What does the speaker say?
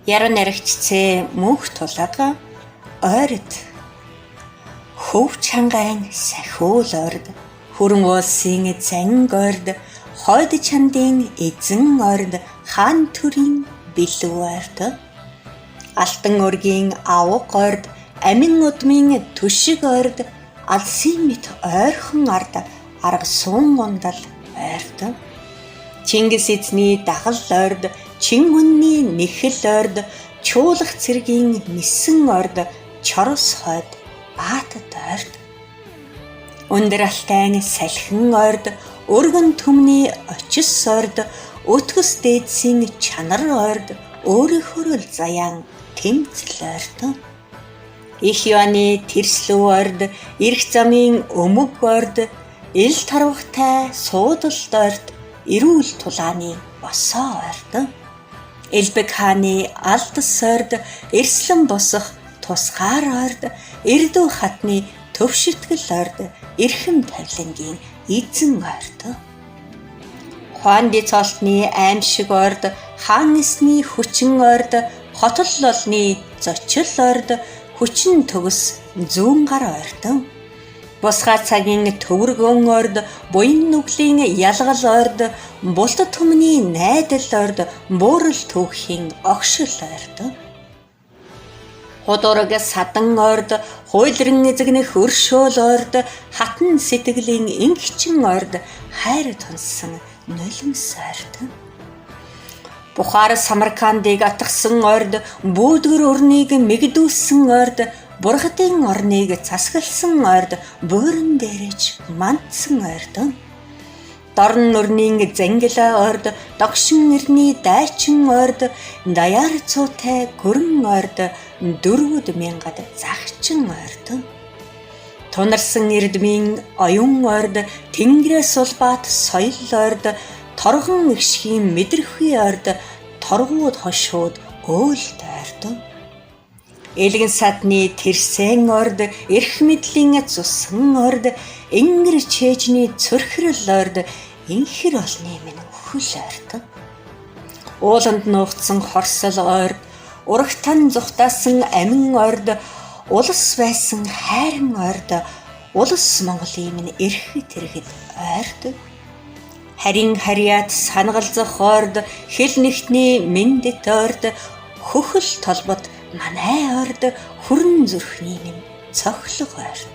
Яруу наригчцээ мөнх тулаага ойрд хөв чангайн сахиул орд хүрэн уулсын занг орд хойд чандын эзэн орд хаан төрийн бэлүү орд алтан өргийн авга орд амин удмын түшиг орд алсын мэт ойрхон ард арга суун гундал орд Чингис эзний дагал орд чин хүнний нэхэл орд чуулах цэргийн нисэн орд чорос хойд баатад орд өндөр алтайн салхин орд өргөн түмний очис орд өтгөс дээдсийн чанар орд өөрийнхөө л заяан тэмцэл орд их юаны тэрслүү орд эрх замын өмг орд ил тарвахтай суудалд орд эрүүл тулааны босоо орд Элбэг хааны алдас орд эрслэн босох тусгаар орд эрдүү хатны төвшитгэл орд эрхэм тавилангийн эзэн орд Хуанди цолтны аимшиг орд хаан эсний хүчин орд хотол лолны зочил орд хүчин төгс зүүн гар орд Босгаа цагийн төвөргөн орд буян нүглийн ялгал орд бултад түмний найдал орд буурал түүхийн огшил орд Худураг садан орд хуйлран эзэгнэх өршөөл орд хатан сэтгэлийн ингчин орд хайр тунсан нулимс орд Бухар Самаркандыг атгсан орд бүүдгэр өрнийг мэгдүүлсэн орд Бурхадын орныг засагласан орд бууран дээрэж мандсан орд Дорн нүрийн зангила орд догшин нэрний дайчин орд даяар цуутай гөрөн орд дөрвөд мянгад загчин орд Тунарсан эрдмийн оюун орд тэнгэрээс улбаат соёл орд торгон эгшхийн мэдрэхүй орд торгууд хошууд өөлт орд Элгэн садны тэрсэн орд эрх мэдлийн цусан орд энгэр чэжний цөрхрөл орд инхэр олны минь өхөл орд Ууланд нуугдсан хорсол орд урагтан зүхтаасан амин орд улас байсан хайран орд улас Монголын минь эрхэт тэргэд орд Харин харьяат сангалзах орд хэл нэгтний мэндэт орд хөхөл толбот манай орд хүрэн зүрхний минь цохлог орд